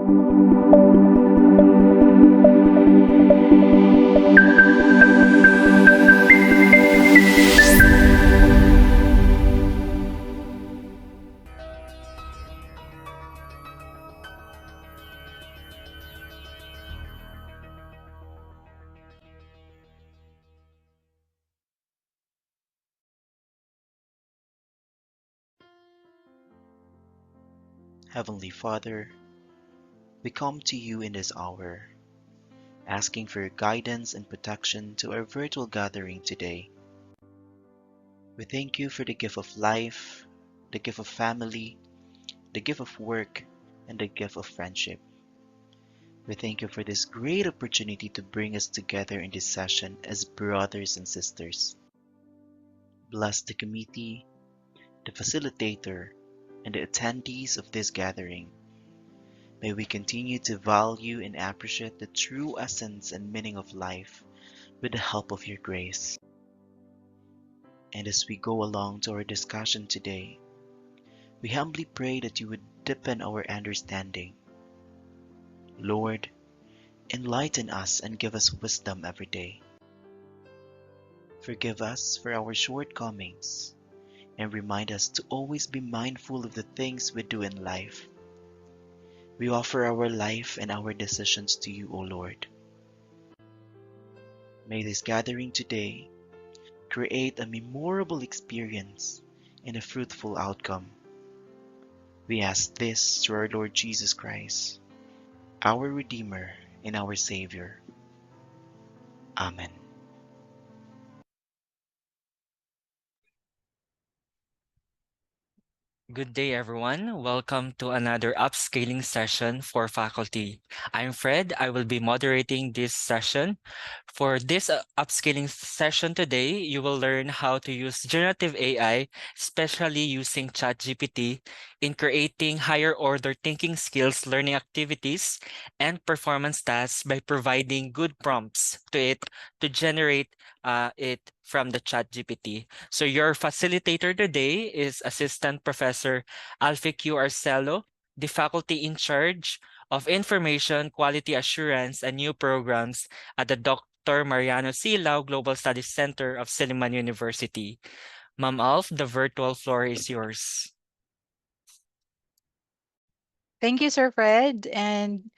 Heavenly Father, we come to you in this hour, asking for your guidance and protection to our virtual gathering today. We thank you for the gift of life, the gift of family, the gift of work, and the gift of friendship. We thank you for this great opportunity to bring us together in this session as brothers and sisters. Bless the committee, the facilitator, and the attendees of this gathering. May we continue to value and appreciate the true essence and meaning of life with the help of your grace. And as we go along to our discussion today, we humbly pray that you would deepen our understanding. Lord, enlighten us and give us wisdom every day. Forgive us for our shortcomings and remind us to always be mindful of the things we do in life. We offer our life and our decisions to you, O Lord. May this gathering today create a memorable experience and a fruitful outcome. We ask this through our Lord Jesus Christ, our Redeemer and our Savior. Amen. Good day, everyone. Welcome to another upscaling session for faculty. I'm Fred. I will be moderating this session. For this upscaling session today, you will learn how to use generative AI, especially using ChatGPT, in creating higher order thinking skills, learning activities, and performance tasks by providing good prompts to it to generate it from the ChatGPT. So your facilitator today is Assistant Professor Alfie Q. Arcelo, the faculty in charge of Information Quality Assurance and New Programs at the Dr. Mariano C. Lau Global Studies Center of Silliman University. Ma'am Alf, the virtual floor is yours. Thank you, Sir Fred, and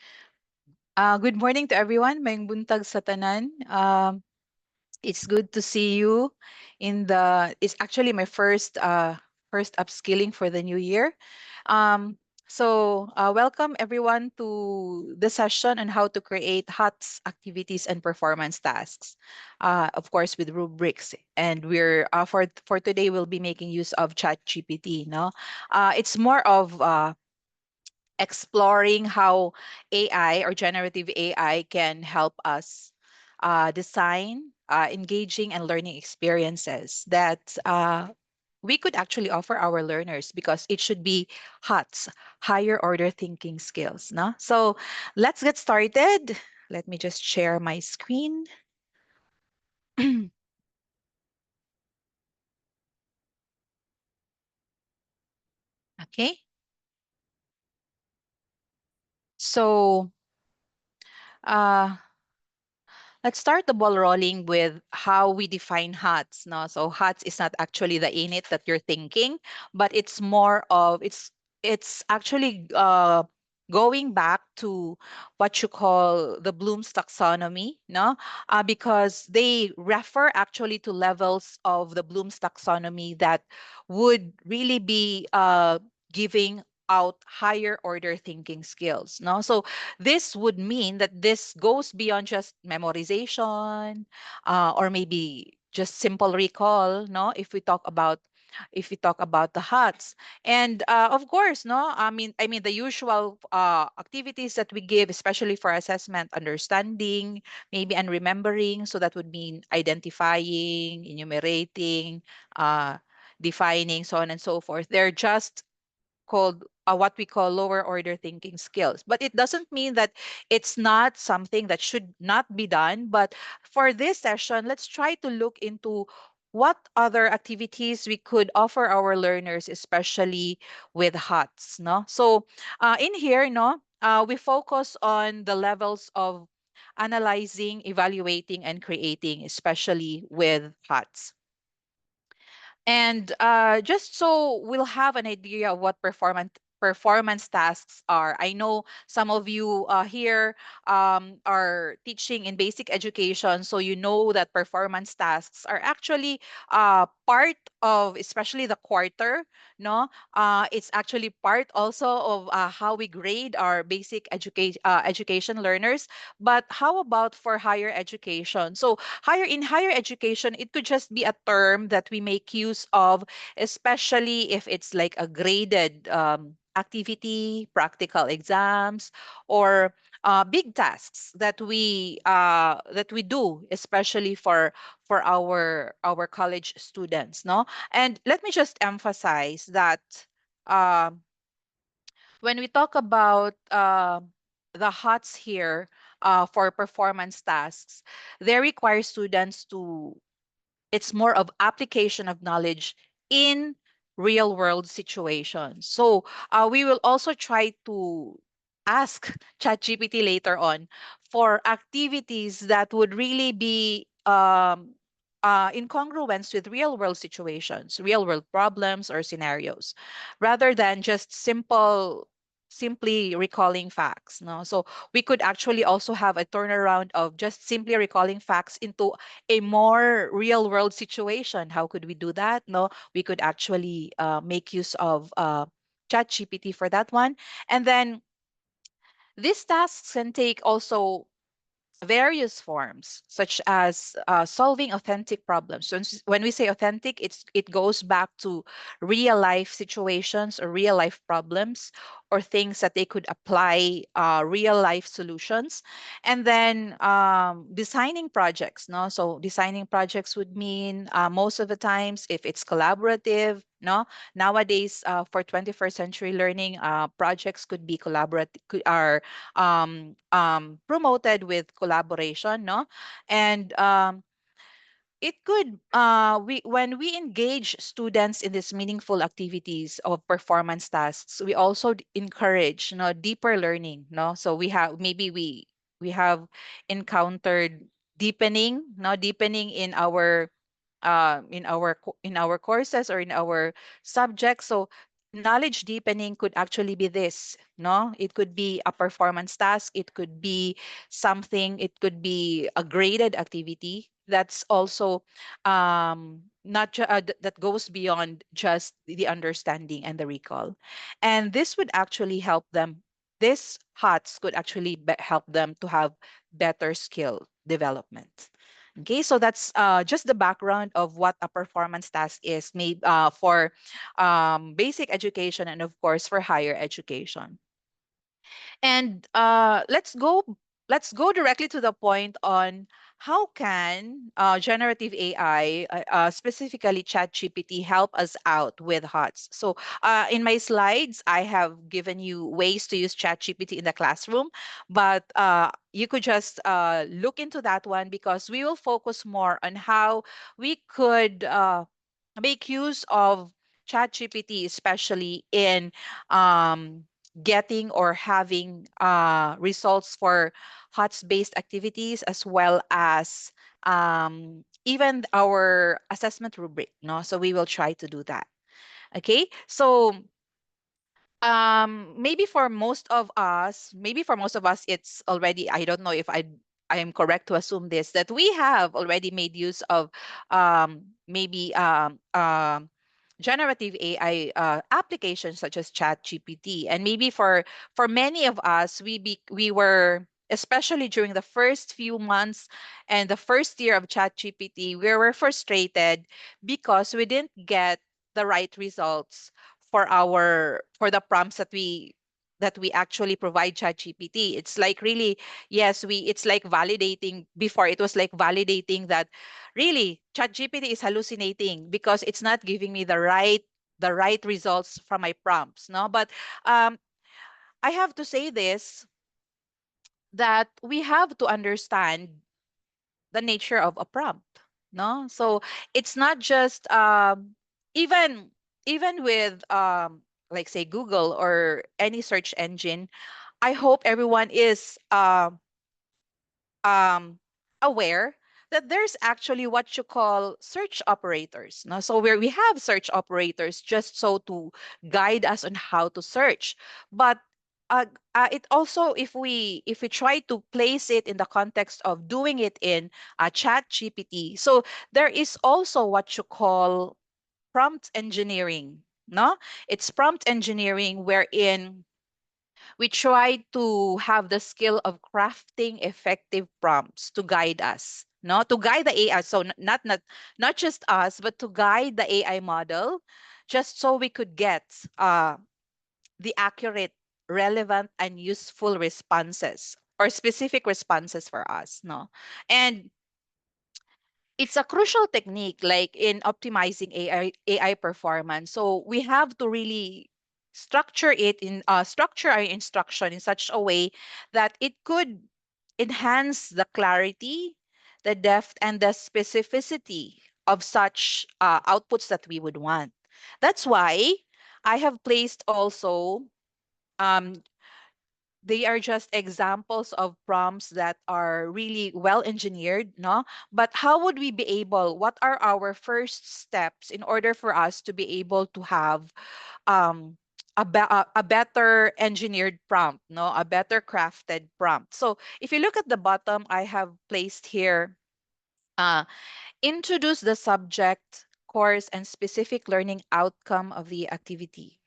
good morning to everyone. Mayong buntag sa tanan. It's good to see you it's actually my first upskilling for the new year. Welcome everyone to the session on how to create HOTS activities and performance tasks. Of course with rubrics, and we're for today we'll be making use of ChatGPT. No, it's more of exploring how AI or generative AI can help us design engaging and learning experiences that we could actually offer our learners, because it should be HOTS, higher order thinking skills. No? So let's get started. Let me just share my screen. Okay. So uh, let's start the ball rolling with how we define HOTS. No, so HOTS is not actually the init that you're thinking, but it's more of it's actually going back to what you call the Bloom's taxonomy. No, because they refer actually to levels of the Bloom's taxonomy that would really be giving out higher order thinking skills. No, so this would mean that this goes beyond just memorization, or maybe just simple recall. No, if we talk about the HOTS, and of course, no, I mean the usual activities that we give, especially for assessment: understanding, maybe, and remembering. So that would mean identifying, enumerating, uh, defining, so on and so forth. They're just called what we call lower order thinking skills. But it doesn't mean that it's not something that should not be done. But for this session, let's try to look into what other activities we could offer our learners, especially with HOTS. No, so in here, no. we focus on the levels of analyzing, evaluating, and creating, especially with HOTS. And just so we'll have an idea of what performance tasks are. I know some of you here are teaching in basic education, so you know that performance tasks are actually part of, especially the quarter. No, it's actually part also of how we grade our basic education learners. But how about for higher education? So higher education, it could just be a term that we make use of, especially if it's like a graded activity, practical exams, or big tasks that we do, especially for our college students. No, and let me just emphasize that um when we talk about the HOTS here for performance tasks, they require students to, it's more of application of knowledge in real world situations. So we will also try to ask ChatGPT later on for activities that would really be in congruence with real world situations, real world problems or scenarios, rather than just simply recalling facts. No, so we could actually also have a turnaround of just simply recalling facts into a more real world situation. How could we do that? No, we could actually make use of ChatGPT for that one. And then these tasks can take also various forms, such as solving authentic problems. So when we say authentic, it goes back to real life situations or real life problems or things that they could apply real life solutions. And then designing projects. No, so designing projects would mean most of the times if it's collaborative. No, nowadays for 21st century learning, projects could be collaborative, are promoted with collaboration, no? And it could we when we engage students in these meaningful activities of performance tasks, we also encourage, deeper learning, no? So we have, maybe we have encountered deepening, no, deepening in our courses or in our subjects. So knowledge deepening could actually be this. No, it could be a performance task, it could be something, it could be a graded activity that's also not that goes beyond just the understanding and the recall. And this would actually help them, this HOTS could actually help them to have better skill development. Okay, so that's just the background of what a performance task is made for basic education and of course for higher education. And let's go directly to the point on how can generative AI, specifically ChatGPT, help us out with HOTS. So in my slides, I have given you ways to use ChatGPT in the classroom, but you could just look into that one because we will focus more on how we could make use of ChatGPT, especially in um, getting or having results for HOTS-based activities, as well as even our assessment rubric. No, so we will try to do that. Okay, so maybe for most of us it's already, I don't know if I am correct to assume this, that we have already made use of maybe generative AI applications such as ChatGPT. And maybe for many of us, we were, especially during the first few months and the first year of ChatGPT, we were frustrated because we didn't get the right results for the prompts that we actually provide ChatGPT. It's like really, yes, we it's like validating. Before, it was like validating that really ChatGPT is hallucinating because it's not giving me the right results from my prompts. No, but um, I have to say this, that we have to understand the nature of a prompt. No, so it's not just even even with like say Google or any search engine, I hope everyone is um, aware that there's actually what you call search operators. No? So where we have search operators just so to guide us on how to search. But it also, if we try to place it in the context of doing it in chat GPT, so there is also what you call prompt engineering. No, it's prompt engineering wherein we try to have the skill of crafting effective prompts to guide us, no, to guide the AI. So not just us, but to guide the AI model, just so we could get the accurate, relevant, and useful responses or specific responses for us, no. And it's a crucial technique like in optimizing AI performance. So we have to really structure our instruction in such a way that it could enhance the clarity, the depth, and the specificity of such outputs that we would want. That's why I have placed also um, they are just examples of prompts that are really well engineered, no? But how would we be able, what are our first steps in order for us to be able to have um, a better engineered prompt, no? A better crafted prompt. So if you look at the bottom, I have placed here, uh, introduce the subject, course, and specific learning outcome of the activity.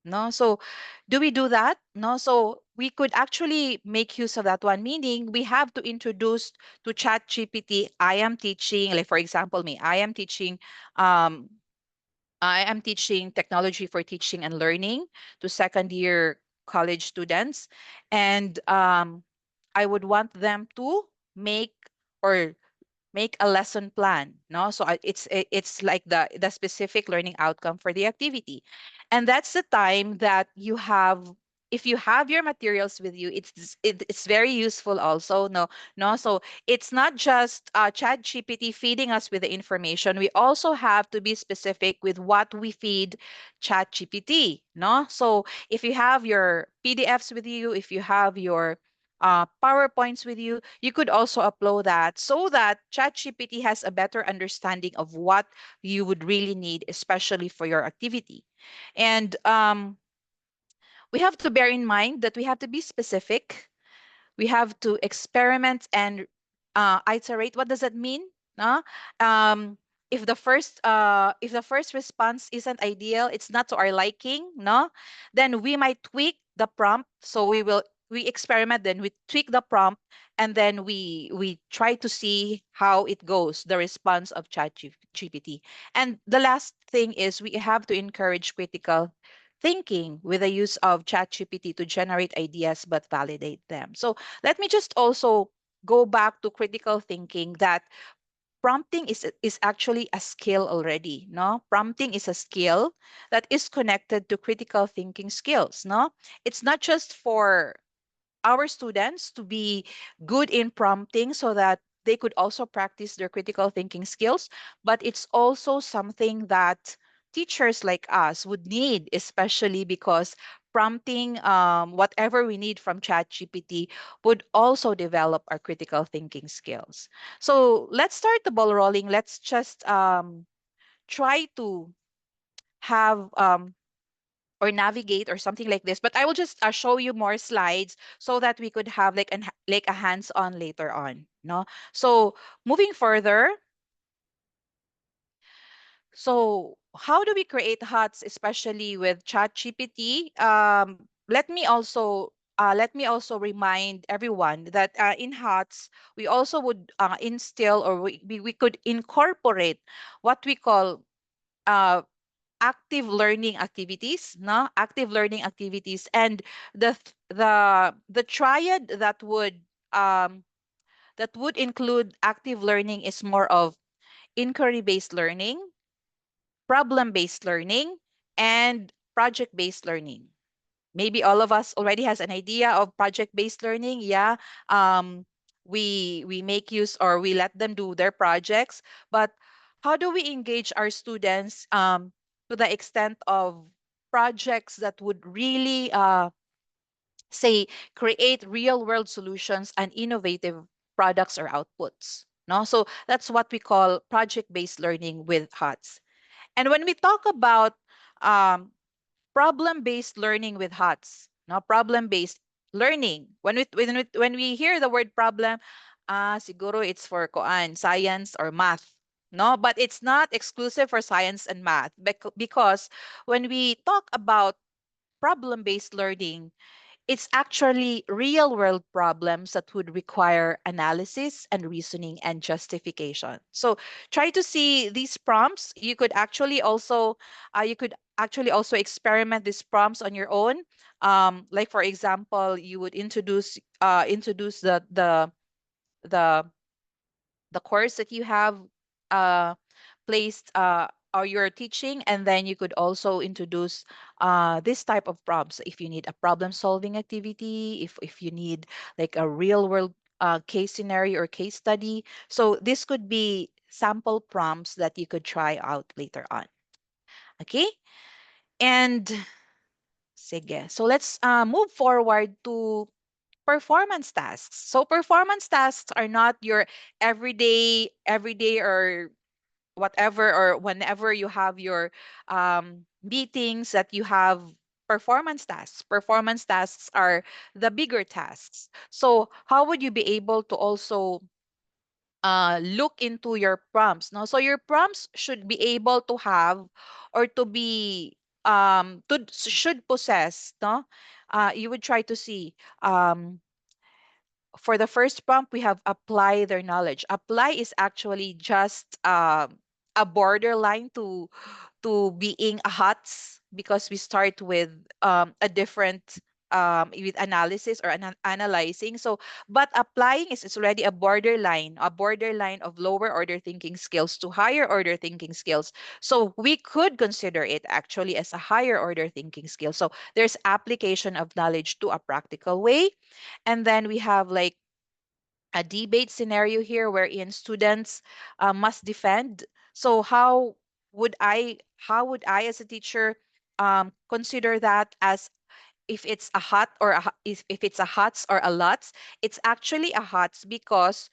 No, so do we do that? No, so we could actually make use of that one, meaning we have to introduce to chat gpt, I am teaching, like for example me, um I am teaching technology for teaching and learning to second year college students, and I would want them to make or make a lesson plan, no, so it's like the specific learning outcome for the activity. And that's the time that you have, if you have your materials with you, it's very useful also, no, so it's not just chat gpt feeding us with the information. We also have to be specific with what we feed chat gpt, no. So if you have your pdfs with you, if you have your PowerPoints with you, you could also upload that so that ChatGPT has a better understanding of what you would really need, especially for your activity. And we have to bear in mind that we have to be specific. We have to experiment and iterate. What does that mean? No? Um, if the first response isn't ideal, it's not to our liking, no, then we might tweak the prompt. So we experiment, then we tweak the prompt, and then we try to see how it goes, the response of ChatGPT. And the last thing is we have to encourage critical thinking with the use of ChatGPT to generate ideas but validate them. So let me just also go back to critical thinking, that prompting is actually a skill already, no? Prompting is a skill that is connected to critical thinking skills, no? It's not just for our students to be good in prompting so that they could also practice their critical thinking skills, but it's also something that teachers like us would need, especially because prompting whatever we need from ChatGPT would also develop our critical thinking skills. So let's start the ball rolling. Let's just try to have or navigate or something like this, but I will just show you more slides so that we could have like a hands-on later on, no. So moving further, so how do we create HOTS, especially with ChatGPT? Let me also remind everyone that in HOTS we also would instill, or we could incorporate what we call uh, active learning activities, no, active learning activities. And the triad um that would include active learning is more of inquiry based learning, problem based learning, and project based learning. Maybe all of us already has an idea of project based learning. Yeah, um we make use, or we let them do their projects, but how do we engage our students to the extent of projects that would really say create real world solutions and innovative products or outputs. No, so that's what we call project based learning with HOTS. And when we talk about um, problem based learning with HOTS, no, problem based learning, when we hear the word problem, siguro it's for koan science or math, no, but it's not exclusive for science and math, because when we talk about problem based learning, it's actually real world problems that would require analysis and reasoning and justification. So try to see these prompts. You could actually also experiment these prompts on your own. Like for example, you would introduce the the course that you have uh, placed or you're teaching, and then you could also introduce this type of prompts if you need a problem solving activity, if you need like a real world case scenario or case study. So this could be sample prompts that you could try out later on. Okay, and sige, so let's move forward to performance tasks. So performance tasks are not your everyday or whatever, or whenever you have your meetings that you have performance tasks. Performance tasks are the bigger tasks. So how would you be able to also look into your prompts? No, so your prompts should be able to have or to be should possess, no, you would try to see for the first prompt, we have apply their knowledge. Apply is actually just a borderline to being a HOTS, because we start with a different with analysis or analyzing. So, but applying is already a borderline of lower order thinking skills to higher order thinking skills. So we could consider it actually as a higher order thinking skill. So there's application of knowledge to a practical way. And then we have like a debate scenario here wherein students must defend. So how would I as a teacher consider that as if it's a hot or if it's a hots or a lots? It's actually a hots because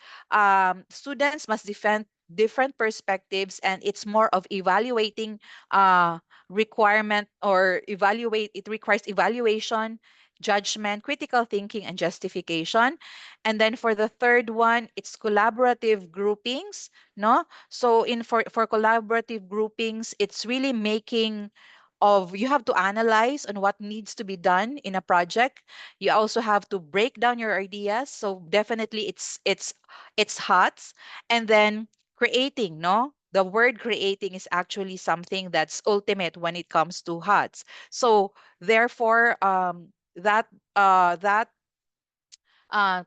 students must defend different perspectives, and it's more of evaluating uh, requirement or evaluate it requires evaluation, judgment, critical thinking, and justification. And then for the third one, it's collaborative groupings, no? So in for collaborative groupings, it's really making of you have to analyze on what needs to be done in a project. You also have to break down your ideas. So definitely it's HOTS. And then creating, no? The word creating is actually something that's ultimate when it comes to HOTS. So therefore, that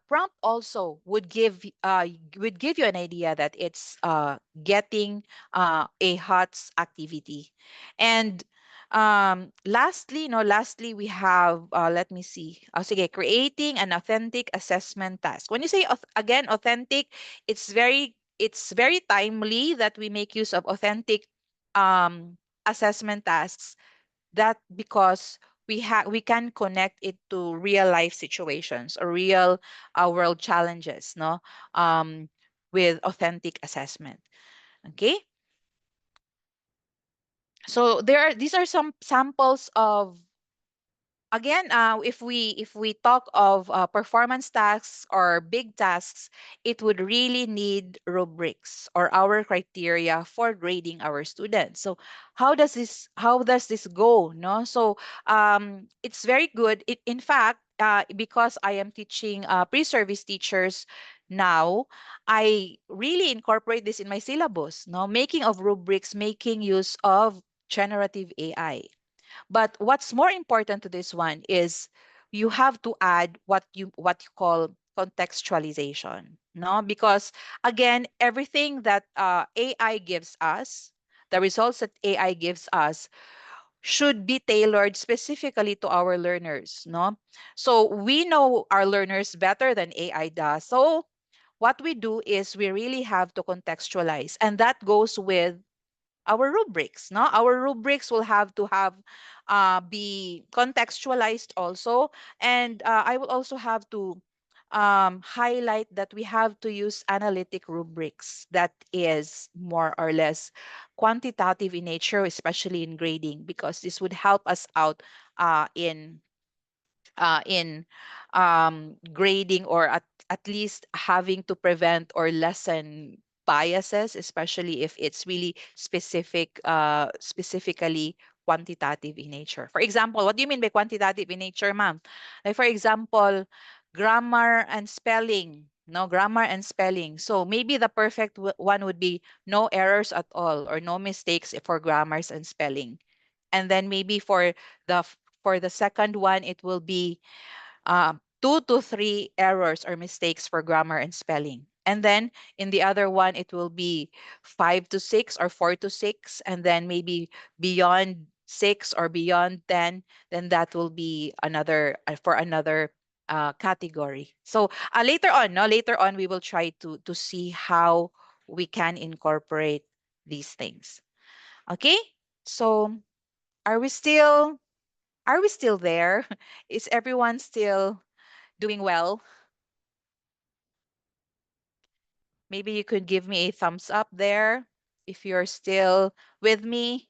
prompt also would give you an idea that it's getting a HOTS activity. And lastly, we have let me see. Sige, creating an authentic assessment task. When you say again authentic, it's very timely that we make use of authentic um, assessment tasks, that because we can connect it to real life situations or real world challenges, no, um, with authentic assessment. Okay, so these are some samples of, again, if we talk of performance tasks or big tasks, it would really need rubrics or our criteria for grading our students. So how does this go, no? So it's very good. In fact, because I am teaching pre-service teachers now, I really incorporate this in my syllabus, no, making of rubrics, making use of generative AI. But what's more important to this one is you have to add what you call contextualization, no? Because again, everything that AI gives us, the results that AI gives us, should be tailored specifically to our learners, no? So we know our learners better than AI does. So what we do is we really have to contextualize, and that goes with our rubrics. No, our rubrics will have to have be contextualized also, and I will also have to highlight that we have to use analytic rubrics that is more or less quantitative in nature, especially in grading, because this would help us out in in grading, or at least having to prevent or lessen biases, especially if it's really specifically quantitative in nature. For example, what do you mean by quantitative in nature, ma'am? Like for example, grammar and spelling. No, grammar and spelling. So maybe the perfect one would be no errors at all or no mistakes for grammars and spelling. And then maybe for the second one, it will be 2 to 3 errors or mistakes for grammar and spelling. And then in the other one, it will be 5 to 6 or 4 to 6. And then maybe beyond 6 or beyond 10, then that will be another for another category. So later on, no, later on, we will try to see how we can incorporate these things. Okay. So are we still are we still there? Is everyone still doing well? Maybe you could give me a thumbs up there if you're still with me,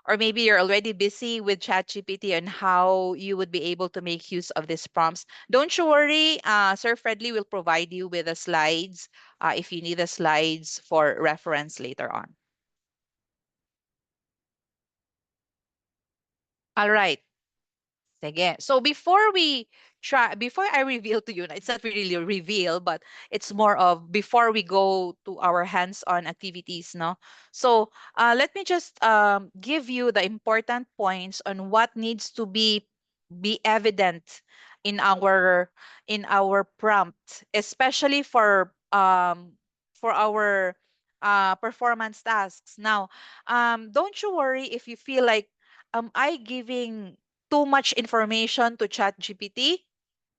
or maybe you're already busy with ChatGPT and how you would be able to make use of these prompts. Don't you worry, Sir Fredley will provide you with the slides if you need the slides for reference later on. All right. Sige. So before I reveal to you, it's not really a reveal, but it's more of before we go to our hands-on activities, no? So let me just give you the important points on what needs to be evident in our prompt, especially for our performance tasks. Now, don't you worry if you feel like, am I giving too much information to ChatGPT?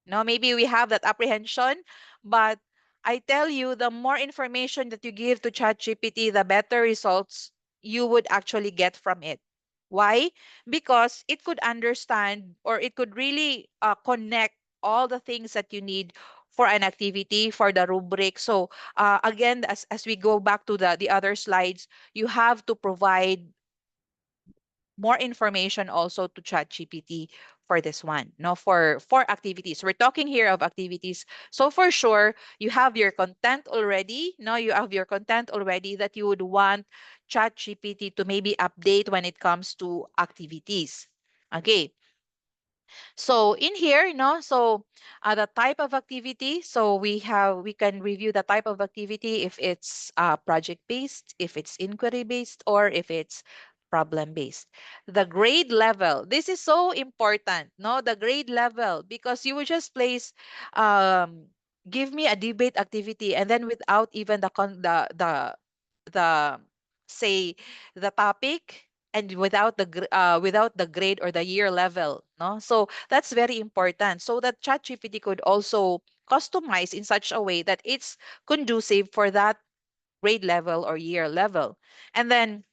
No, maybe we have that apprehension, but I tell you, the more information that you give to ChatGPT, the better results you would actually get from it. Why? Because it could understand, or it could really connect all the things that you need for an activity, for the rubric. So again, as we go back to the other slides, you have to provide more information also to ChatGPT for this one. No, for activities. We're talking here of activities. So for sure, you have your content already. No, you have your content already that you would want ChatGPT to maybe update when it comes to activities. Okay. So in here, so the type of activity, so we can review the type of activity if it's project based, if it's inquiry based, or if it's problem based. The grade level, this is so important, no? The grade level, because you would just place, um, give me a debate activity, and then without even the say the topic, and without the grade or the year level, no? So that's very important, so that ChatGPT could also customize in such a way that it's conducive for that grade level or year level. And then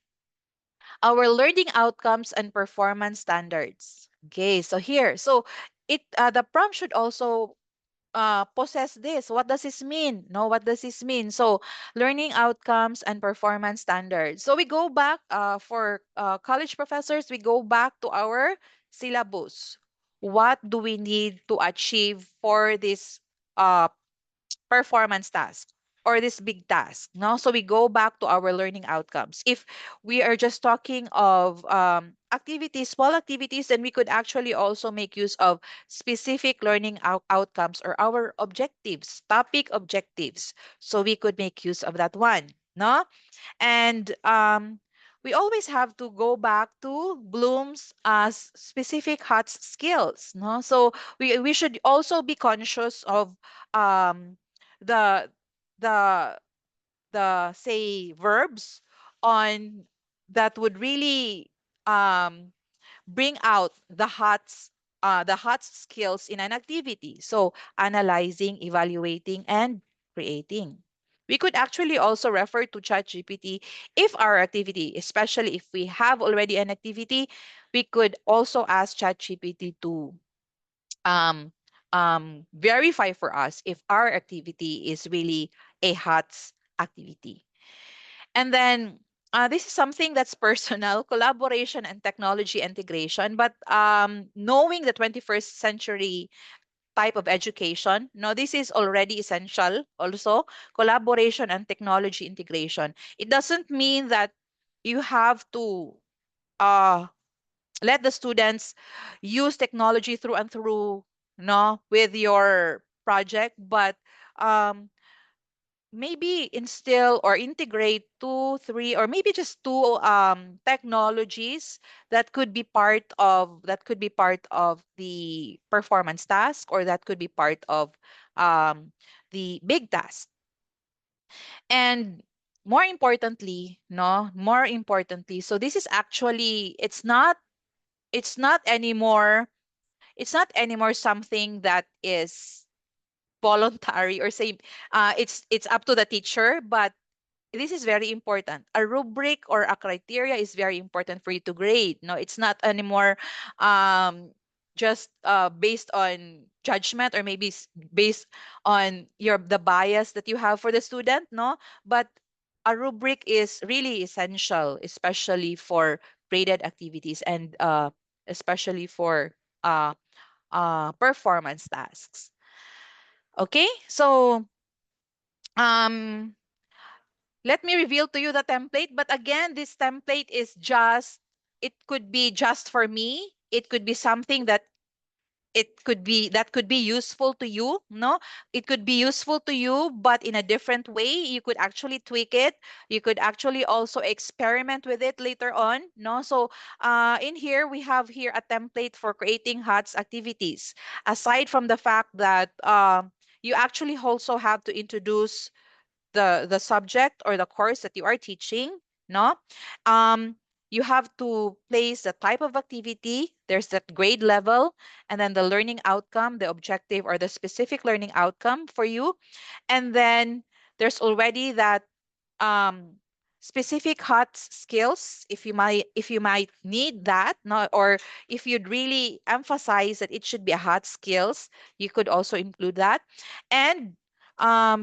our learning outcomes and performance standards. Okay, so here, so it the prompt should also possess this. What does this mean? No, what does this mean? So, learning outcomes and performance standards. So, we go back for college professors, we go back to our syllabus. What do we need to achieve for this uh, performance task or this big task? No, so we go back to our learning outcomes. If we are just talking of activities, small activities, then we could actually also make use of specific learning outcomes or our objectives, topic objectives. So we could make use of that one. No, and we always have to go back to Bloom's specific HOTS skills. No, so we should also be conscious of um, the the say verbs on that would really um, bring out the HOTS skills in an activity. So analyzing, evaluating, and creating. We could actually also refer to ChatGPT if our activity, especially if we have already an activity, we could also ask ChatGPT to um, verify for us if our activity is really a HOTS activity. And then this is something that's personal, collaboration and technology integration. But knowing the 21st century type of education, no, this is already essential also, collaboration and technology integration. It doesn't mean that you have to uh, let the students use technology through and through, no, with your project, but um, maybe instill or integrate two, three, or maybe just two technologies that could be part of the performance task, or that could be part of um, the big task. And more importantly, so this is actually, it's not anymore something that is voluntary, or say it's up to the teacher, but this is very important. A rubric or a criteria is very important for you to grade. No, it's not anymore just based on judgment, or maybe based on the bias that you have for the student. No, but a rubric is really essential, especially for graded activities, and especially for uh, performance tasks. Okay, so um let me reveal to you the template. But again, this template is just, it could be just for me. It could be something that could be useful to you. No, it could be useful to you, but in a different way. You could actually tweak it. You could actually also experiment with it later on. No, so in here we have here a template for creating HOTS activities. Aside from the fact that you actually also have to introduce the subject or the course that you are teaching, no, um you have to place the type of activity, there's that grade level, and then the learning outcome, the objective or the specific learning outcome for you. And then there's already that um specific hot skills, if you might need that, no, or if you'd really emphasize that it should be a hot skills, you could also include that. And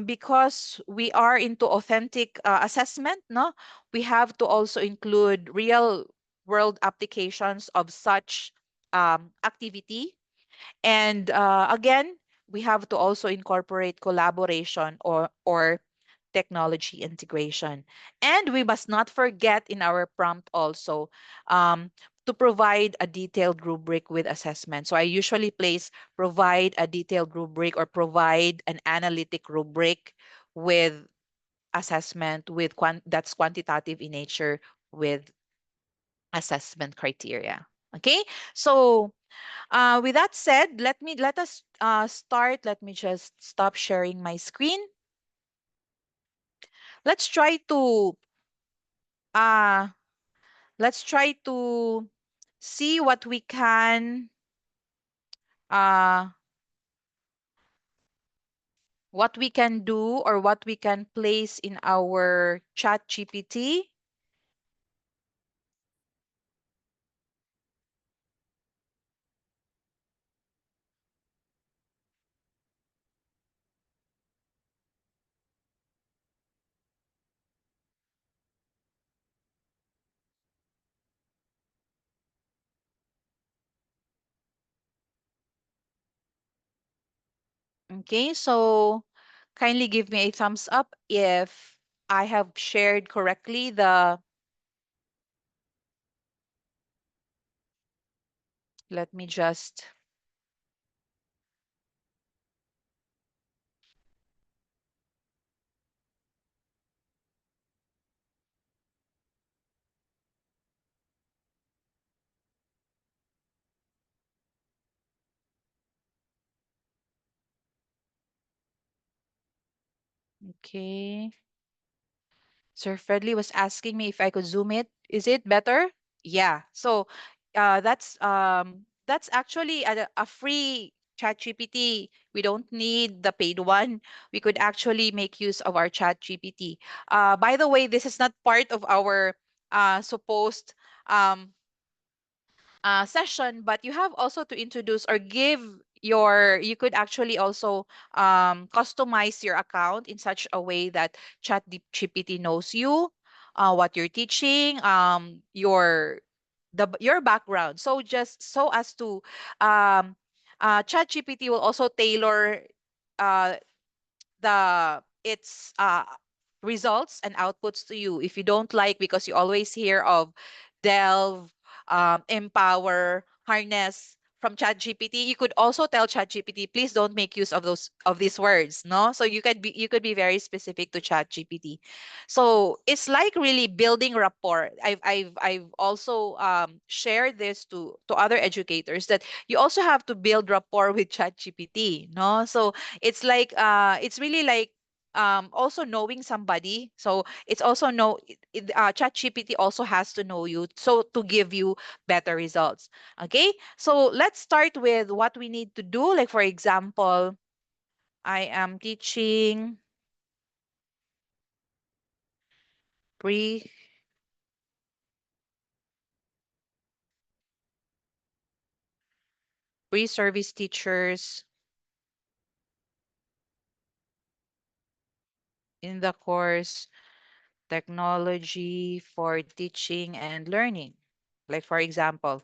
because we are into authentic assessment, no, we have to also include real world applications of such activity. And again, we have to also incorporate collaboration or technology integration. And we must not forget in our prompt also um, to provide a detailed rubric with assessment. So I usually place provide a detailed rubric, or provide an analytic rubric with assessment with that's quantitative in nature, with assessment criteria. Okay, so with that said, let us start. Let me just stop sharing my screen. Let's try to uh, let's try to see uh, what we can do, or what we can place in our chat GPT. Okay, so kindly give me a thumbs up if I have shared correctly the, let me just, okay. Sir Fredley was asking me if I could zoom it. Is it better? Yeah. So that's actually a free ChatGPT. We don't need the paid one. We could actually make use of our ChatGPT. By the way, this is not part of our supposed um, session, but you have also to introduce or give your, you could actually also customize your account in such a way that ChatGPT knows you, what you're teaching, your background. So just so as to ChatGPT will also tailor uh, the its results and outputs to you. If you don't like, because you always hear of delve, empower, harness from ChatGPT, you could also tell ChatGPT, please don't make use of these words. No, so you could be very specific to ChatGPT. So it's like really building rapport. I've also shared this to other educators that you also have to build rapport with ChatGPT. No, so it's really like also knowing somebody. So it's also ChatGPT also has to know you, so to give you better results. Okay, so let's start with what we need to do. Like for example, I am teaching pre pre-service teachers in the course technology for teaching and learning. Like for example,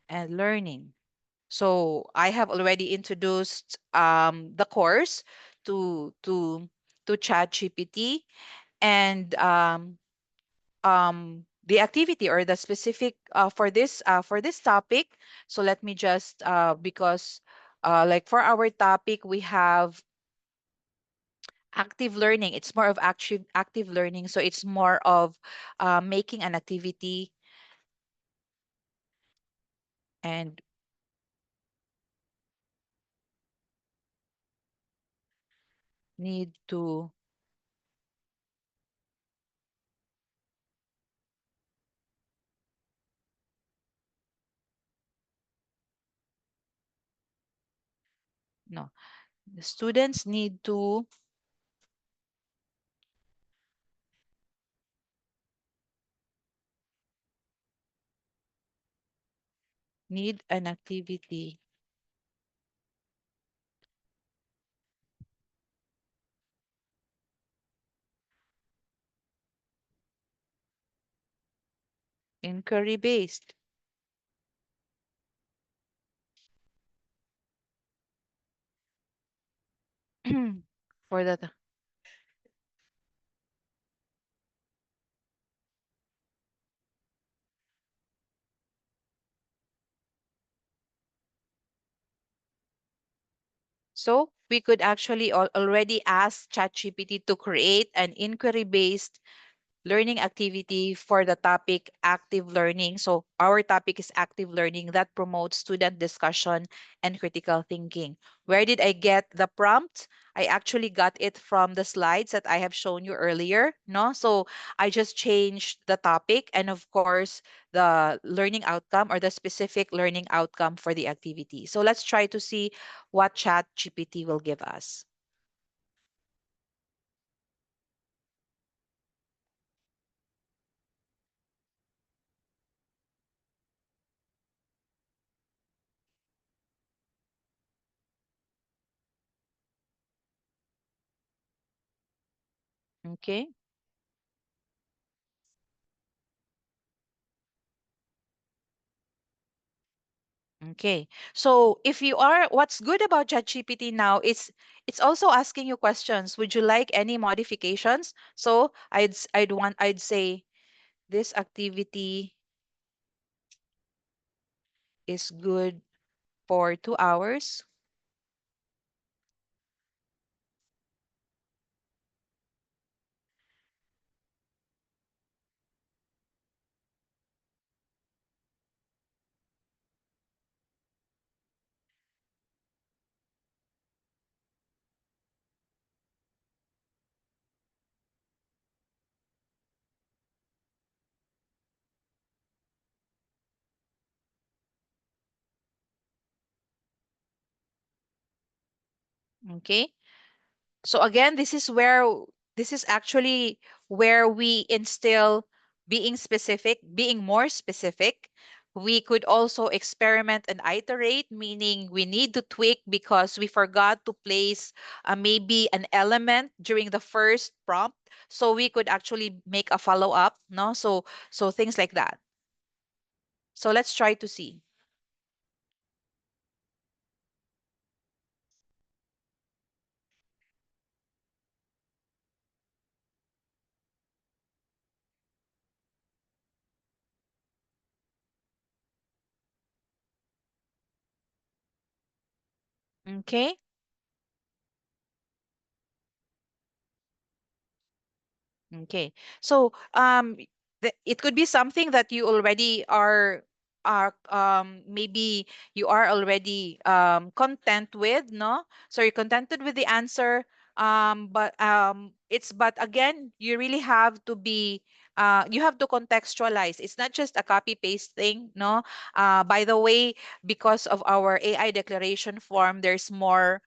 and learning. So I have already introduced the course to to to ChatGPT, and the activity or the specific for this topic. So let me just because like for our topic we have active learning. It's more of active learning. So it's more of making an activity and need to no the students need an activity inquiry based for that. So we could actually already ask ChatGPT to create an inquiry based learning activity for the topic active learning. So our topic is active learning that promotes student discussion and critical thinking. Where did I get the prompt? I actually got it from the slides that I have shown you earlier. No, so I just changed the topic and of course the learning outcome or the specific learning outcome for the activity. So let's try to see what Chat GPT will give us. Okay. Okay. So if you are, what's good about ChatGPT now is it's also asking you questions. Would you like any modifications? So I'd say this activity is good for 2 hours. Okay. So again, this is actually where we instill being specific, being more specific. We could also experiment and iterate, meaning we need to tweak because we forgot to place maybe an element during the first prompt. So we could actually make a follow up, no? So things like that. So let's try to see. Okay. Okay. So it could be something that you already are maybe you are already content with, no? So you're contented with the answer, but but again, you really have to be you have to contextualize. It's not just a copy paste thing, no? By the way, because of our AI declaration form, there's more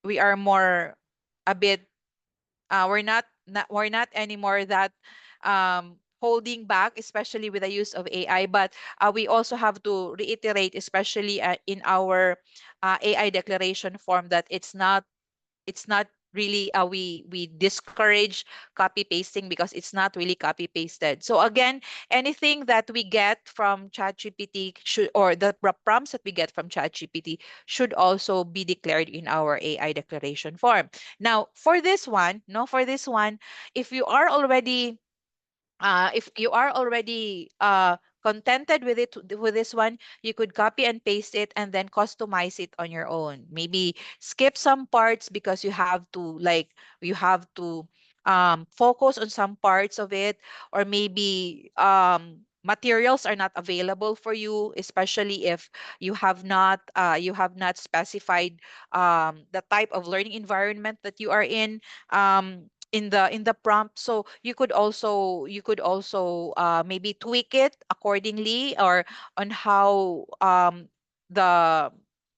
we are more a bit we're not anymore that holding back, especially with the use of AI. But we also have to reiterate, especially in our AI declaration form, that it's not really we discourage copy pasting because it's not really copy pasted. So again, anything that we get from ChatGPT should, or the prompts that we get from ChatGPT should also be declared in our AI declaration form. Now, for this one, no, for this one, if you are already if you are already contented with it, with this one, you could copy and paste it and then customize it on your own. Maybe skip some parts because you have to focus on some parts of it, or maybe materials are not available for you, especially if you have not specified the type of learning environment that you are in the prompt. So you could also maybe tweak it accordingly, or on how the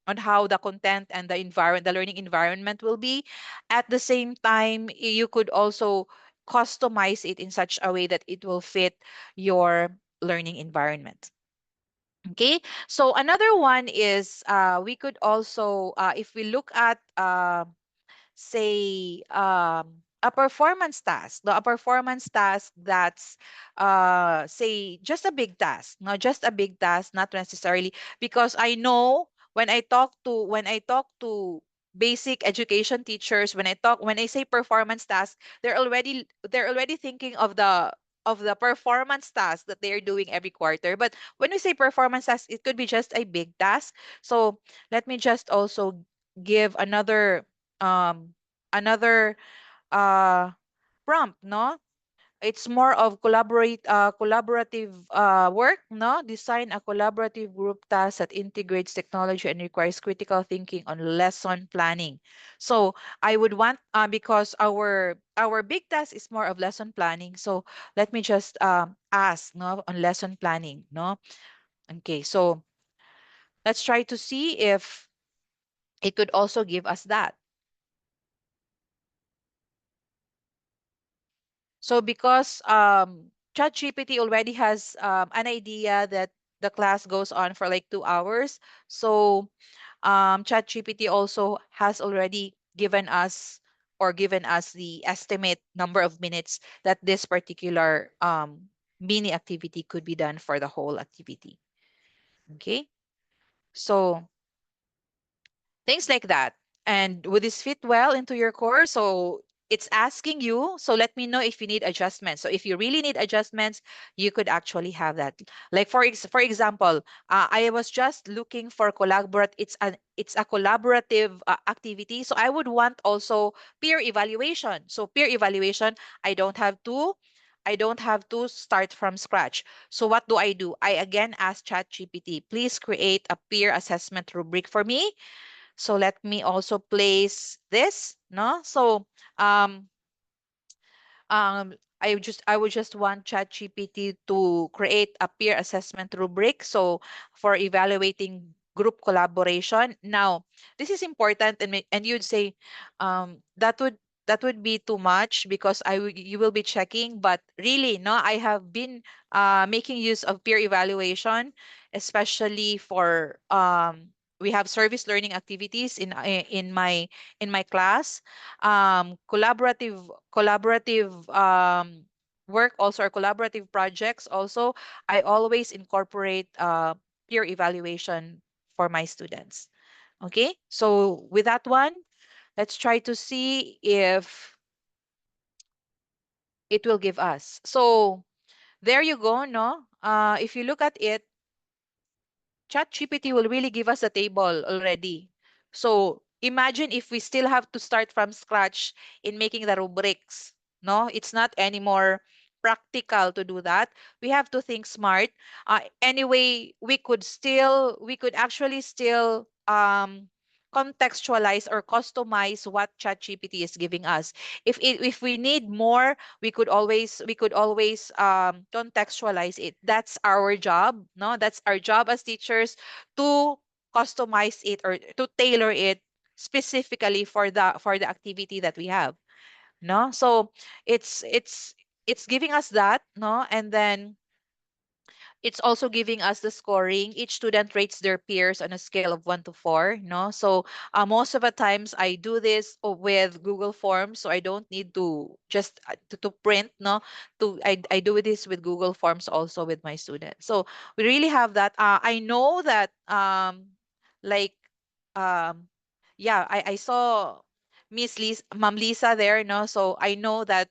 the content and the learning environment will be. At the same time, you could also customize it in such a way that it will fit your learning environment. Okay, so another one is we could also if we look at say a performance task, no, a performance task that's say just a big task, not just a big task, not necessarily, because I know when I talk to basic education teachers, when I say performance task, they're already thinking of the performance task that they're doing every quarter. But when we say performance task, it could be just a big task. So let me just also give um another uh prompt, no? It's more of collaborative work, no? Design a collaborative group task that integrates technology and requires critical thinking on lesson planning. So I would want because our big task is more of lesson planning. So let me just ask, no, on lesson planning, no? Okay, so let's try to see if it could also give us that. So because ChatGPT already has an idea that the class goes on for like 2 hours, so ChatGPT also has already given us the estimate number of minutes that this particular mini activity could be done for the whole activity. Okay, so things like that. And would this fit well into your course? So it's asking you, so let me know if you need adjustments. So if you really need adjustments, you could actually have that. Like for example, I was just looking for it's a collaborative activity. So I would want also peer evaluation. So peer evaluation, I don't have to I don't have to start from scratch. So what do? I again ask ChatGPT, please create a peer assessment rubric for me. So let me also place this, no? So um I would just want ChatGPT to create a peer assessment rubric. So for evaluating group collaboration. Now, this is important, and and you'd say, that would be too much because you will be checking, but really, no, I have been making use of peer evaluation, especially for we have service learning activities in my class, collaborative work also, or collaborative projects also. I always incorporate peer evaluation for my students. Okay, so with that one, let's try to see if it will give us. So there you go, no? If you look at it, ChatGPT will really give us a table already. So imagine if we still have to start from scratch in making the rubrics. No, it's not anymore practical to do that. We have to think smart. Anyway, we could actually still contextualize or customize what ChatGPT is giving us. If we need more, we could always contextualize it. That's our job, no? That's our job as teachers, to customize it or to tailor it specifically for the activity that we have, no? So it's it's it's giving us that, no? And then it's also giving us the scoring. Each student rates their peers on a scale of 1 to 4, no? So most of the times I do this with Google Forms, so I don't need to just to print, no? I do this with Google Forms also with my students. So we really have that. I know that like um yeah, I saw Miss Lisa, Ma'am Lisa there, no? So I know that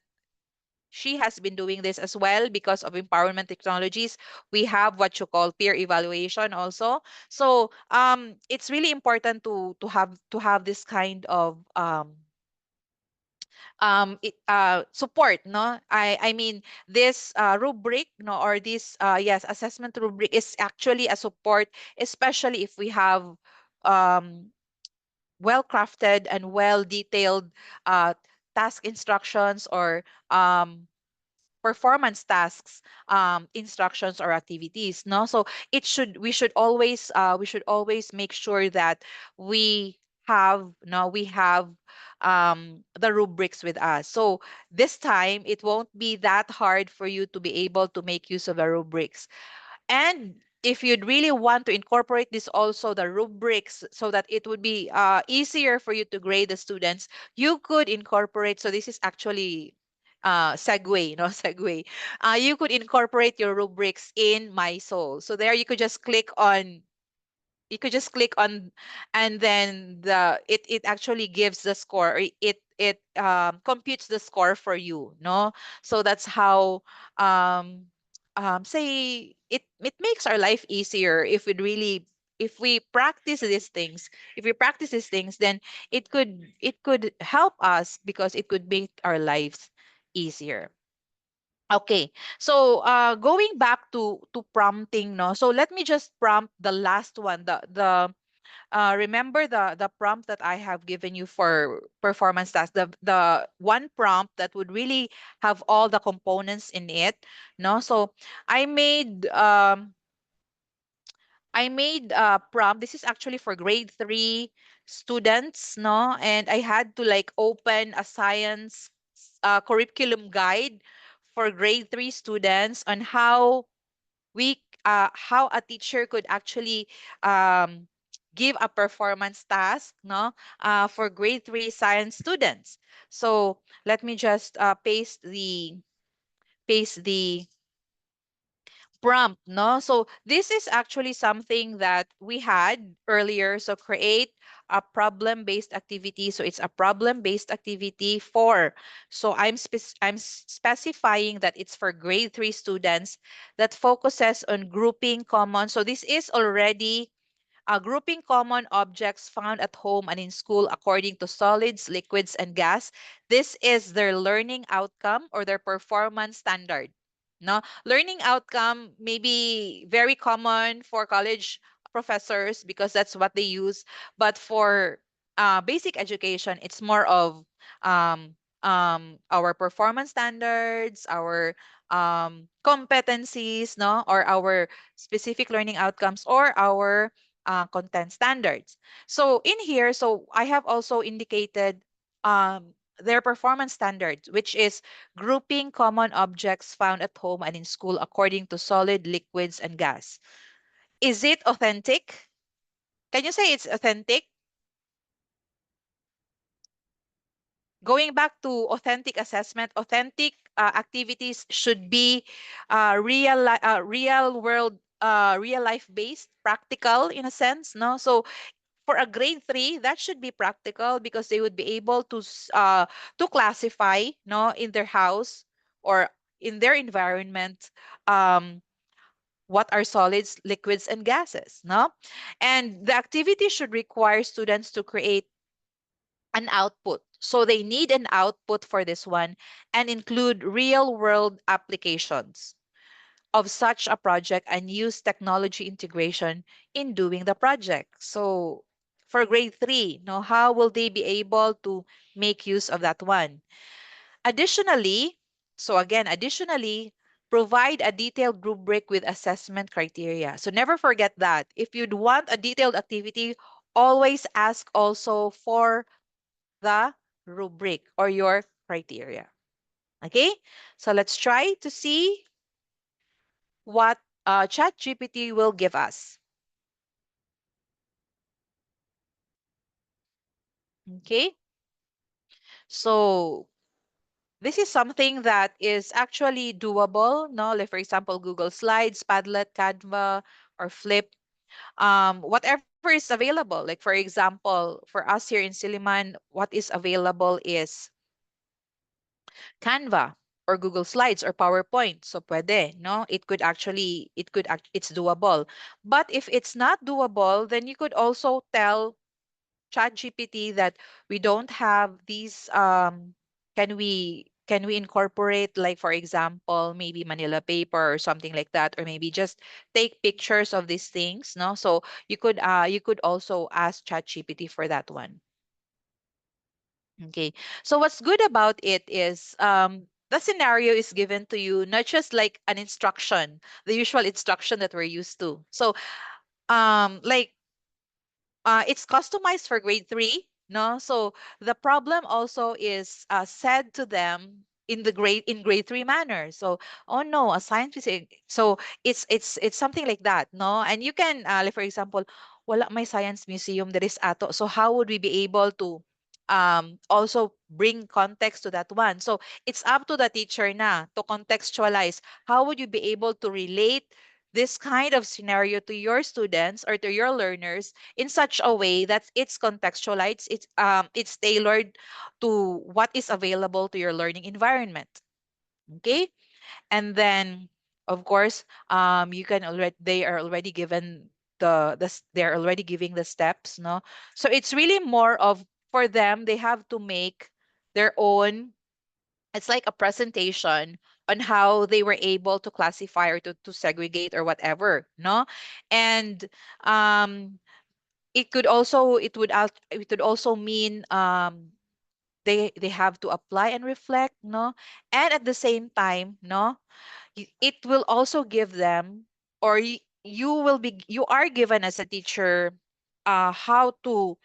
she has been doing this as well because of empowerment technologies. We have what you call peer evaluation also. So it's really important to have this kind of support, no? I mean, this rubric, no, or this yes, assessment rubric is actually a support, especially if we have um well crafted and well detailed uh task instructions, or performance tasks, instructions or activities, no? So we should always make sure that we we have the rubrics with us. So this time it won't be that hard for you to be able to make use of the rubrics. And if you'd really want to incorporate this also, the rubrics, so that it would be easier for you to grade the students, you could incorporate. So this is actually segue, no? Segue. You could incorporate your rubrics in My Soul. So there you could just click on, and then it actually gives the score, or it computes the score for you, no? So that's how say it makes our life easier if we really, if we practice these things. If we practice these things, then it could help us, because it could make our lives easier. Okay, so going back to prompting, no? So let me just prompt the last one. The remember the prompt that I have given you for performance task. The one prompt that would really have all the components in it, no? So I made um I made a prompt. This is actually for grade 3 students, no? And I had to like open a science curriculum guide for grade 3 students on how a teacher could actually um, give a performance task, no, for grade 3 science students. So let me just paste the prompt, no? So this is actually something that we had earlier. So create a problem-based activity. So it's a problem-based activity for, so I'm specifying that it's for grade 3 students, that focuses on grouping common. So this is already grouping common objects found at home and in school according to solids, liquids, and gas. This is their learning outcome or their performance standard. No, learning outcome may be very common for college professors because that's what they use. But for basic education, it's more of our performance standards, our competencies, no, or our specific learning outcomes, or our content standards. So in here, so I have also indicated their performance standards, which is grouping common objects found at home and in school according to solid, liquids, and gas. Is it authentic? Can you say it's authentic? Going back to authentic assessment, authentic activities should be real world, real life based, practical in a sense. No, so for a grade 3, that should be practical because they would be able to classify, no, in their house or in their environment, um, what are solids, liquids, and gases. No, and the activity should require students to create an output. So they need an output for this one and include real world applications of such a project and use technology integration in doing the project. So for grade 3, no, how will they be able to make use of that one? Additionally, additionally, provide a detailed rubric with assessment criteria. So never forget that. If you'd want a detailed activity, always ask also for the rubric or your criteria. Okay, so let's try to see what ChatGPT will give us. Okay, so this is something that is actually doable. No, like for example, Google Slides, Padlet, Canva, or Flip. Whatever is available. Like for example, for us here in Siliman, what is available is Canva or Google Slides or PowerPoint. So pwede, no? It's doable. But if it's not doable, then you could also tell ChatGPT that we don't have these can we incorporate, like for example, maybe Manila paper or something like that, or maybe just take pictures of these things, no? So you could also ask ChatGPT for that one. Okay. So what's good about it is the scenario is given to you, not just like an instruction, the usual instruction that we're used to. So like it's customized for grade 3, no? So the problem also is said to them in grade 3 manner. So oh no, a science physics. So it's something like that, no? And you can like for example, wala may science museum there is ato. So how would we be able to also bring context to that one? So it's up to the teacher na to contextualize. How would you be able to relate this kind of scenario to your students or to your learners in such a way that it's contextualized, it's tailored to what is available to your learning environment. Okay, and then of course you can already they are already given they're already giving the steps, no? So it's really more of, for them, they have to make their own, it's like a presentation on how they were able to classify or to segregate or whatever, no? And um it would also mean they have to apply and reflect, no? And at the same time, no, it will also give them, or you are given as a teacher how to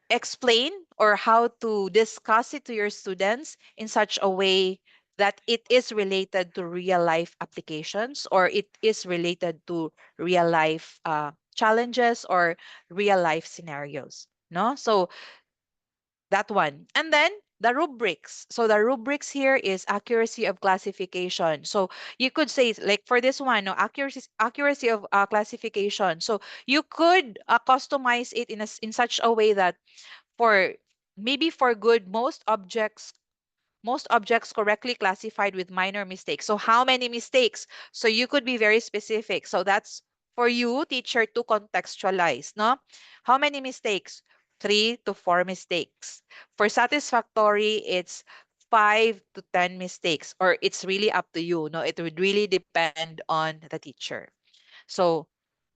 explain or how to discuss it to your students in such a way that it is related to real life applications, or it is related to real life challenges or real life scenarios, no? So that one. And then the rubrics. So the rubrics here is accuracy of classification. So you could say, like for this one, no, accuracy of classification. So you could customize it in such a way that for maybe for good, most objects correctly classified with minor mistakes. So how many mistakes? So you could be very specific. So that's for you, teacher, to contextualize, no? How many mistakes? 3 to 4 mistakes. For satisfactory, it's 5 to 10 mistakes, or it's really up to you, no? It would really depend on the teacher. So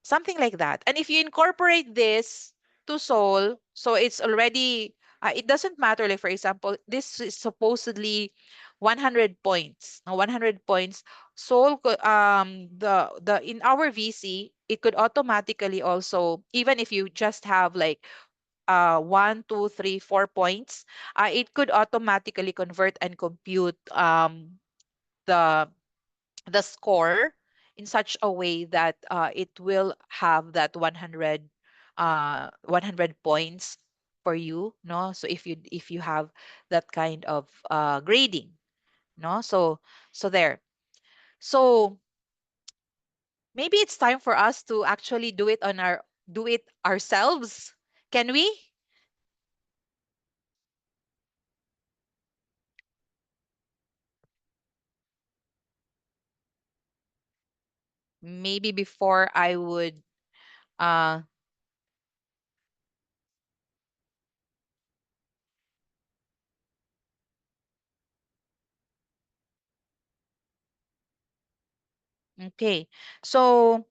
something like that. And if you incorporate this to Soul, so it's already, it doesn't matter. Like, for example, this is supposedly 100 points. Now, 100 points. the in our VC, it could automatically also, even if you just have like 1, 2, 3, 4 points, it could automatically convert and compute the the score in such a way that it will have that 100 points for you, no? So if you have that kind of grading, no? So there. So maybe it's time for us to actually do it ourselves. Can we? Maybe before I would uh okay. So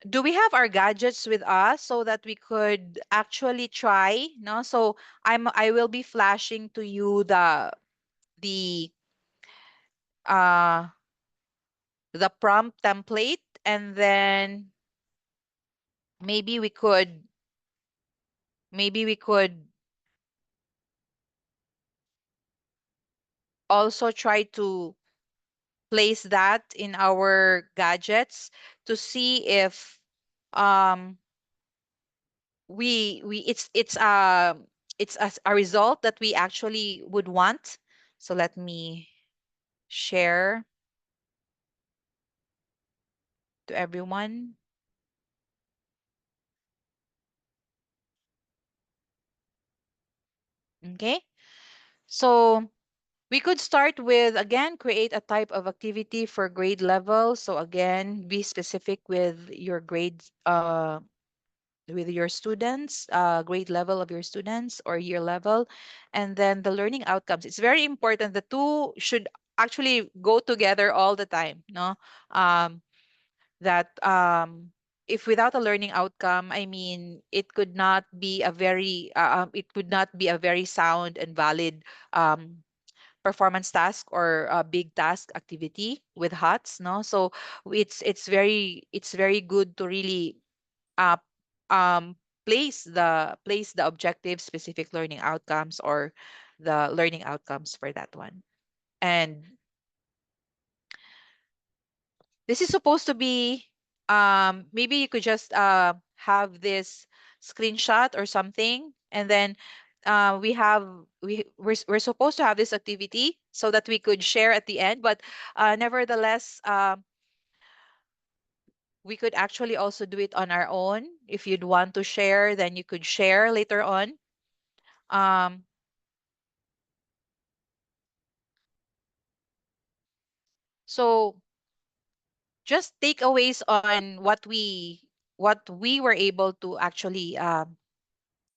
do we have our gadgets with us so that we could actually try, no? So I will be flashing to you the uh the prompt template, and then maybe we could maybe we could also try to place that in our gadgets to see if um we it's a result that we actually would want. So let me share to everyone. Okay. So we could start with, again, create a type of activity for grade level. So again, be specific with your grades, with your students, grade level of your students or year level. And then the learning outcomes. It's very important. The two should actually go together all the time, no? Um, that if without a learning outcome, I mean, it could not be a very sound and valid performance task or a big task activity with HOTS, no? So it's very good to really uh, um, place the objective specific learning outcomes or the learning outcomes for that one. And this is supposed to be maybe you could just have this screenshot or something, and then we have we're supposed to have this activity so that we could share at the end, but nevertheless, we could actually also do it on our own. If you'd want to share, then you could share later on. um, so just takeaways on what we were able to actually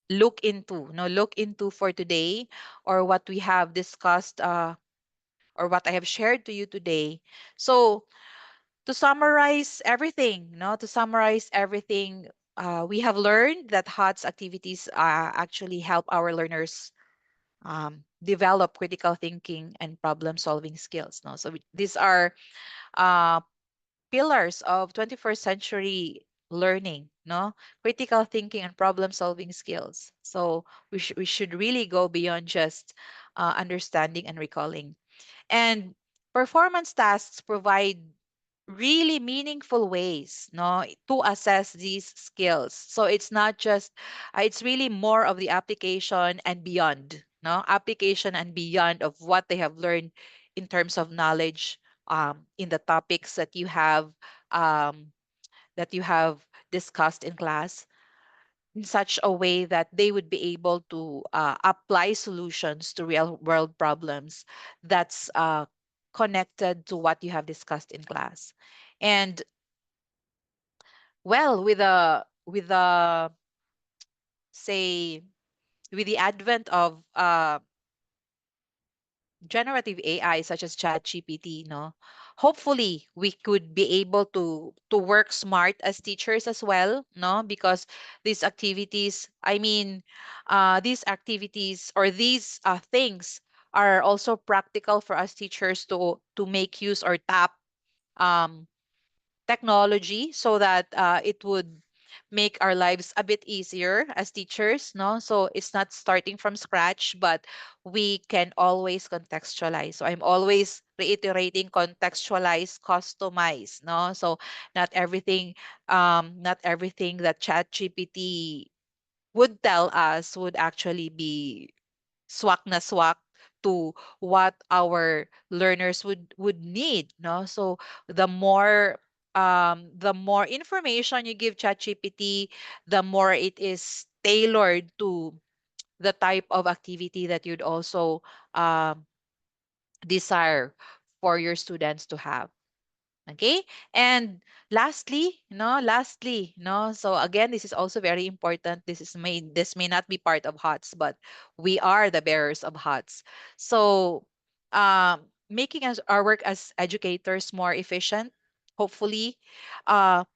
look into for today, or what we have discussed, or what I have shared to you today. So to summarize everything, we have learned that HOTS activities actually help our learners develop critical thinking and problem solving skills. No, so these are uh, pillars of 21st century learning, no? Critical thinking and problem solving skills. So we should really go beyond just understanding and recalling. And performance tasks provide really meaningful ways, no, to assess these skills. So it's not just it's really more of the application and beyond, no, application and beyond of what they have learned in terms of knowledge in the topics um, that you have discussed in class, in such a way that they would be able to apply solutions to real world problems that's connected to what you have discussed in class. And well, with the say with the advent of generative AI such as ChatGPT, no, hopefully we could be able to work smart as teachers as well, no, because these activities, I mean, these activities or these things are also practical for us teachers to make use or tap um, technology so that it would make our lives a bit easier as teachers, no? So it's not starting from scratch, but we can always contextualize. So I'm always reiterating contextualize, customize, no? So not everything that ChatGPT would tell us would actually be swak na swak to what our learners would need, no? So the more information you give ChatGPT, the more it is tailored to the type of activity that you'd also um, desire for your students to have. Okay. And lastly, no. So again, this is also very important. This may not be part of HOTS, but we are the bearers of HOTS. So making our work as educators more efficient, hopefully,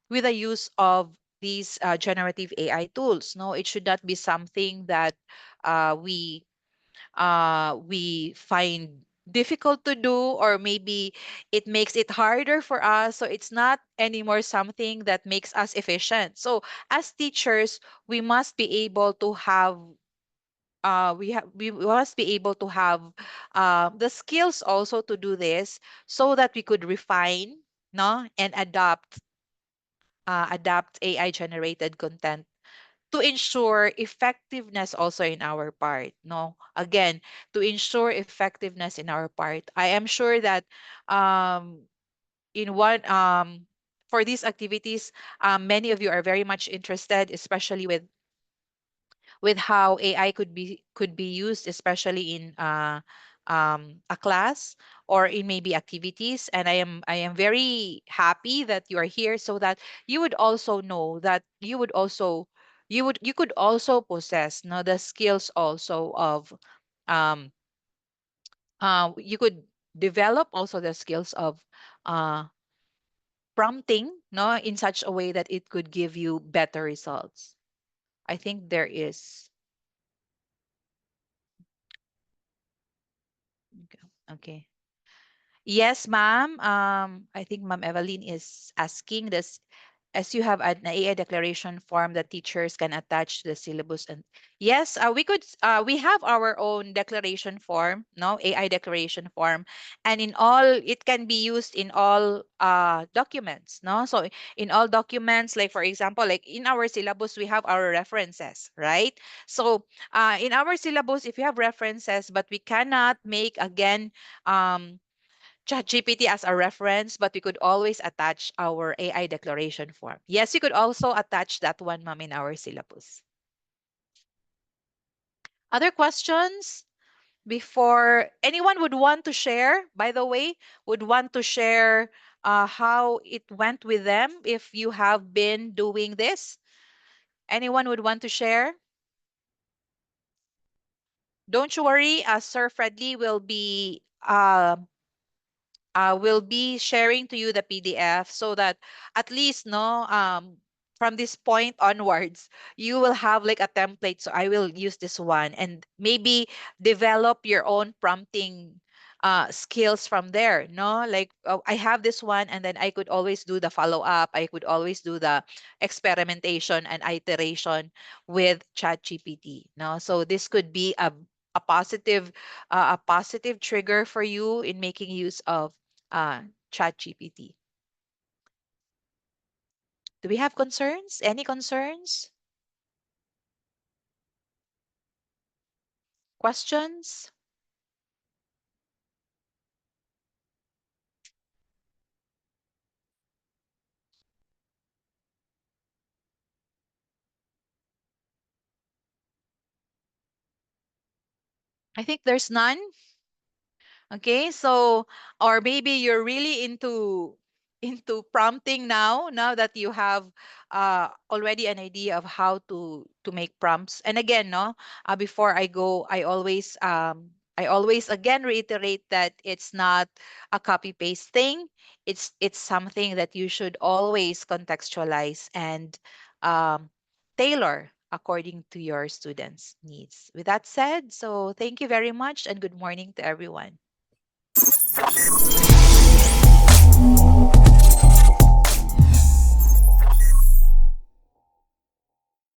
with the use of these generative AI tools. No, it should not be something that we find difficult to do, or maybe it makes it harder for us, so it's not anymore something that makes us efficient. So as teachers, we must be able to have we must be able to have the skills also to do this, so that we could refine, no, and adapt AI generated content to ensure effectiveness also in our part, no, again, to ensure effectiveness in our part. I am sure that um in one for these activities, many of you are very much interested, especially with how AI could be used, especially in a class or in maybe activities. And I am very happy that you are here, so that you would also know that you could also possess, no, the skills also of um you could develop also the skills of uh prompting, no, in such a way that it could give you better results. I think there is. Okay. Yes, ma'am. I think Ma'am Evelyn is asking this, as you have an AI declaration form that teachers can attach to the syllabus. And yes, we have our own declaration form, no, AI declaration form, and in all, it can be used in all documents, no. So in all documents, like for example, like in our syllabus, we have our references, right? So in our syllabus, if you have references, but we cannot make again ChatGPT as a reference, but we could always attach our AI declaration form. Yes, you could also attach that one, ma'am, in our syllabus. Other questions before anyone would want to share, by the way, would want to share how it went with them if you have been doing this? Anyone would want to share? Don't you worry, Sir Fredley will be sharing to you the PDF, so that at least, no, from this point onwards, you will have like a template. So I will use this one, and maybe develop your own prompting skills from there, no, like, oh, I have this one, and then I could always do the follow up, I could always do the experimentation and iteration with ChatGPT, no. So this could be a positive a positive trigger for you in making use of uh, ChatGPT. Do we have concerns? Any concerns? Questions? I think there's none. Okay, so or maybe you're really into prompting now that you have already an idea of how to make prompts. And again, no, before I go, I always again reiterate that it's not a copy paste thing. It's something that you should always contextualize and um, tailor according to your students' needs. With that said, so thank you very much and good morning to everyone.